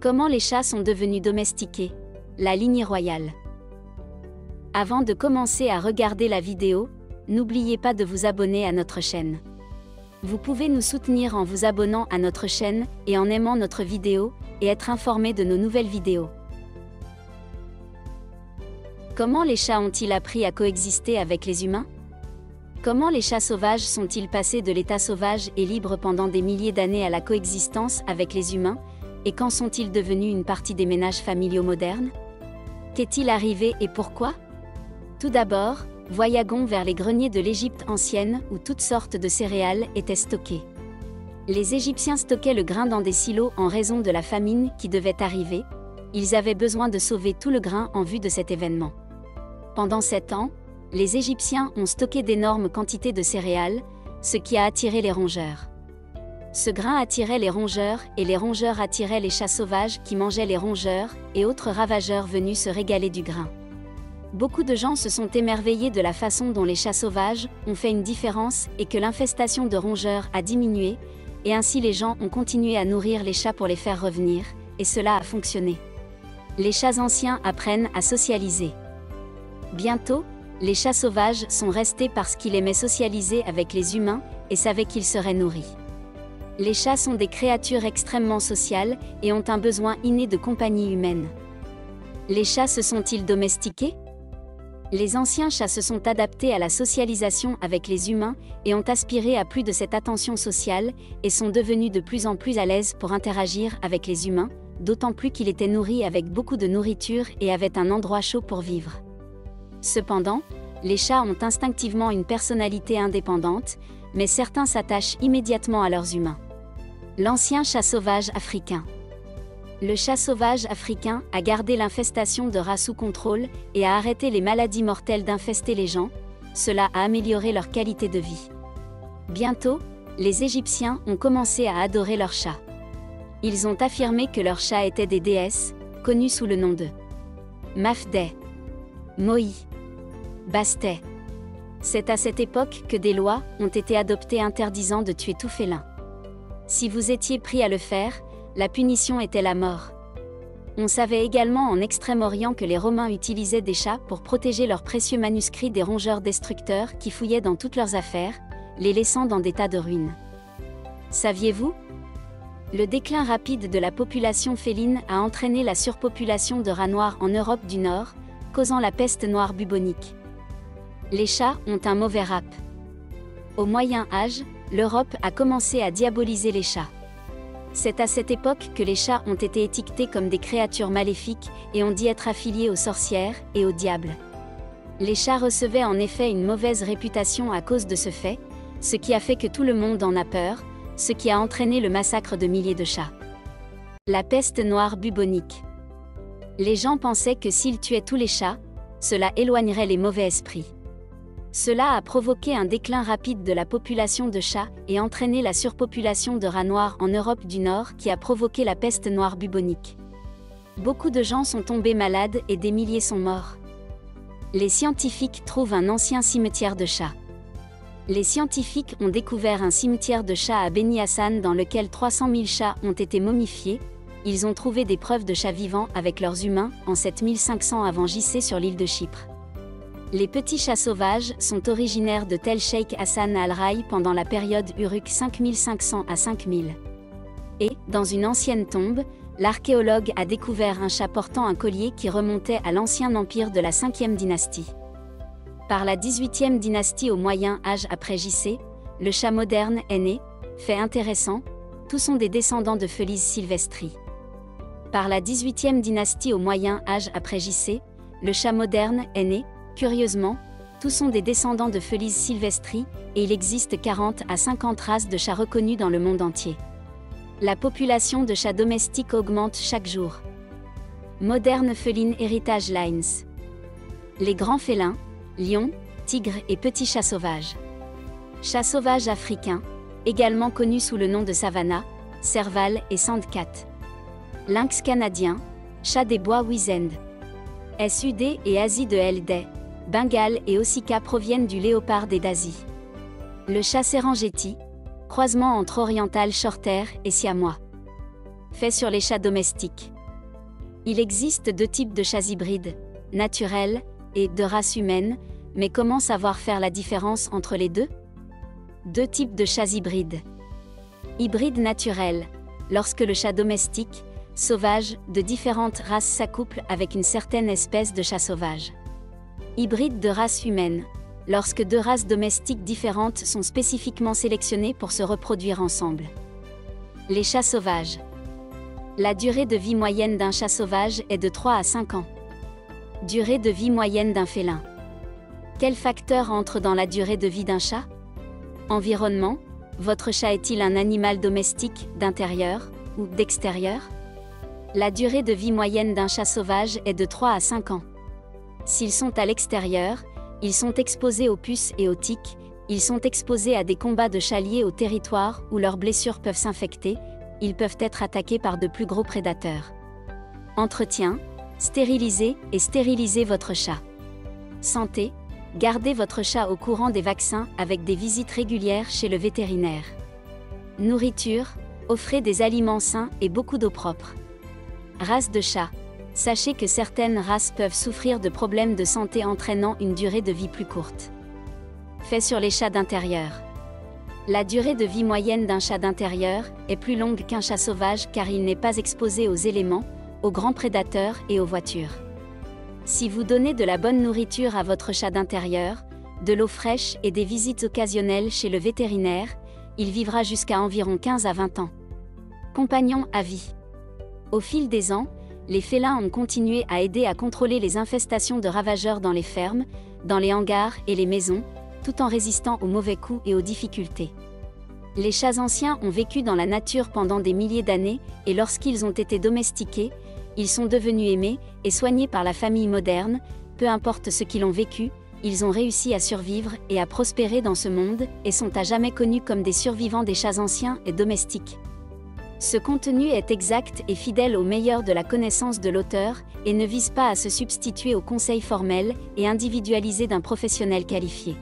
Comment les chats sont devenus domestiqués? La lignée royale. Avant de commencer à regarder la vidéo, n'oubliez pas de vous abonner à notre chaîne. Vous pouvez nous soutenir en vous abonnant à notre chaîne et en aimant notre vidéo, et être informé de nos nouvelles vidéos. Comment les chats ont-ils appris à coexister avec les humains? Comment les chats sauvages sont-ils passés de l'état sauvage et libre pendant des milliers d'années à la coexistence avec les humains, et quand sont-ils devenus une partie des ménages familiaux modernes? Qu'est-il arrivé et pourquoi? Tout d'abord, voyagons vers les greniers de l'Égypte ancienne où toutes sortes de céréales étaient stockées. Les Égyptiens stockaient le grain dans des silos en raison de la famine qui devait arriver. Ils avaient besoin de sauver tout le grain en vue de cet événement. Pendant 7 ans, les Égyptiens ont stocké d'énormes quantités de céréales, ce qui a attiré les rongeurs. Ce grain attirait les rongeurs et les rongeurs attiraient les chats sauvages qui mangeaient les rongeurs et autres ravageurs venus se régaler du grain. Beaucoup de gens se sont émerveillés de la façon dont les chats sauvages ont fait une différence et que l'infestation de rongeurs a diminué, et ainsi les gens ont continué à nourrir les chats pour les faire revenir, et cela a fonctionné. Les chats anciens apprennent à socialiser. Bientôt, les chats sauvages sont restés parce qu'ils aimaient socialiser avec les humains et savaient qu'ils seraient nourris. Les chats sont des créatures extrêmement sociales et ont un besoin inné de compagnie humaine. Les chats se sont-ils domestiqués? Les anciens chats se sont adaptés à la socialisation avec les humains et ont aspiré à plus de cette attention sociale et sont devenus de plus en plus à l'aise pour interagir avec les humains, d'autant plus qu'ils étaient nourris avec beaucoup de nourriture et avaient un endroit chaud pour vivre. Cependant, les chats ont instinctivement une personnalité indépendante, mais certains s'attachent immédiatement à leurs humains. L'ancien chat sauvage africain. Le chat sauvage africain a gardé l'infestation de rats sous contrôle et a arrêté les maladies mortelles d'infester les gens, cela a amélioré leur qualité de vie. Bientôt, les Égyptiens ont commencé à adorer leurs chats. Ils ont affirmé que leurs chats étaient des déesses, connues sous le nom de Mafdeh, Moi, Bastet. C'est à cette époque que des lois ont été adoptées interdisant de tuer tout félin. Si vous étiez pris à le faire, la punition était la mort. On savait également en Extrême-Orient que les Romains utilisaient des chats pour protéger leurs précieux manuscrits des rongeurs destructeurs qui fouillaient dans toutes leurs affaires, les laissant dans des tas de ruines. Saviez-vous? Le déclin rapide de la population féline a entraîné la surpopulation de rats noirs en Europe du Nord, causant la peste noire bubonique. Les chats ont un mauvais rap. Au Moyen Âge, l'Europe a commencé à diaboliser les chats. C'est à cette époque que les chats ont été étiquetés comme des créatures maléfiques et ont dit être affiliés aux sorcières et aux diables. Les chats recevaient en effet une mauvaise réputation à cause de ce fait, ce qui a fait que tout le monde en a peur, ce qui a entraîné le massacre de milliers de chats. La peste noire bubonique. Les gens pensaient que s'ils tuaient tous les chats, cela éloignerait les mauvais esprits. Cela a provoqué un déclin rapide de la population de chats et entraîné la surpopulation de rats noirs en Europe du Nord qui a provoqué la peste noire bubonique. Beaucoup de gens sont tombés malades et des milliers sont morts. Les scientifiques trouvent un ancien cimetière de chats. Les scientifiques ont découvert un cimetière de chats à Beni Hassan dans lequel 300 000 chats ont été momifiés. Ils ont trouvé des preuves de chats vivants avec leurs humains en 7500 avant JC sur l'île de Chypre. Les petits chats sauvages sont originaires de Tel Sheikh Hassan al-Rai pendant la période Uruk 5500 à 5000. Et, dans une ancienne tombe, l'archéologue a découvert un chat portant un collier qui remontait à l'ancien empire de la 5e dynastie. Par la 18e dynastie au Moyen Âge après JC, le chat moderne est né. Fait intéressant, tous sont des descendants de Felis sylvestri. Par la 18e dynastie au Moyen Âge après JC, le chat moderne est né. Curieusement, tous sont des descendants de Felis sylvestri, et il existe 40 à 50 races de chats reconnues dans le monde entier. La population de chats domestiques augmente chaque jour. Modern Feline Heritage Lines. Les grands félins, lions, tigres et petits chats sauvages. Chats sauvages africains, également connus sous le nom de savannah, serval et sandcat. Lynx canadien, chat des bois Wisend. SUD et Asie de LD. Bengale et Ossika proviennent du léopard et d'Asie. Le chat Serengeti, croisement entre oriental shorthair et siamois. Fait sur les chats domestiques. Il existe deux types de chats hybrides, naturels et de race humaine, mais comment savoir faire la différence entre les deux? Deux types de chats hybrides. Hybride naturel, lorsque le chat domestique, sauvage, de différentes races s'accouple avec une certaine espèce de chat sauvage. Hybride de race humaine, lorsque deux races domestiques différentes sont spécifiquement sélectionnées pour se reproduire ensemble. Les chats sauvages. La durée de vie moyenne d'un chat sauvage est de 3 à 5 ans. Durée de vie moyenne d'un félin. Quels facteurs entrent dans la durée de vie d'un chat? Environnement. Votre chat est-il un animal domestique, d'intérieur ou d'extérieur? La durée de vie moyenne d'un chat sauvage est de 3 à 5 ans. S'ils sont à l'extérieur, ils sont exposés aux puces et aux tiques, ils sont exposés à des combats de chats liés au territoire où leurs blessures peuvent s'infecter, ils peuvent être attaqués par de plus gros prédateurs. Entretien. Stérilisez et stérilisez votre chat. Santé. Gardez votre chat au courant des vaccins avec des visites régulières chez le vétérinaire. Nourriture. Offrez des aliments sains et beaucoup d'eau propre. Race de chat. Sachez que certaines races peuvent souffrir de problèmes de santé entraînant une durée de vie plus courte. Fait sur les chats d'intérieur. La durée de vie moyenne d'un chat d'intérieur est plus longue qu'un chat sauvage car il n'est pas exposé aux éléments, aux grands prédateurs et aux voitures. Si vous donnez de la bonne nourriture à votre chat d'intérieur, de l'eau fraîche et des visites occasionnelles chez le vétérinaire, il vivra jusqu'à environ 15 à 20 ans. Compagnon à vie. Au fil des ans, les félins ont continué à aider à contrôler les infestations de ravageurs dans les fermes, dans les hangars et les maisons, tout en résistant aux mauvais coups et aux difficultés. Les chats anciens ont vécu dans la nature pendant des milliers d'années, et lorsqu'ils ont été domestiqués, ils sont devenus aimés et soignés par la famille moderne, peu importe ce qu'ils ont vécu, ils ont réussi à survivre et à prospérer dans ce monde, et sont à jamais connus comme des survivants des chats anciens et domestiques. Ce contenu est exact et fidèle au meilleur de la connaissance de l'auteur, et ne vise pas à se substituer aux conseils formels et individualisés d'un professionnel qualifié.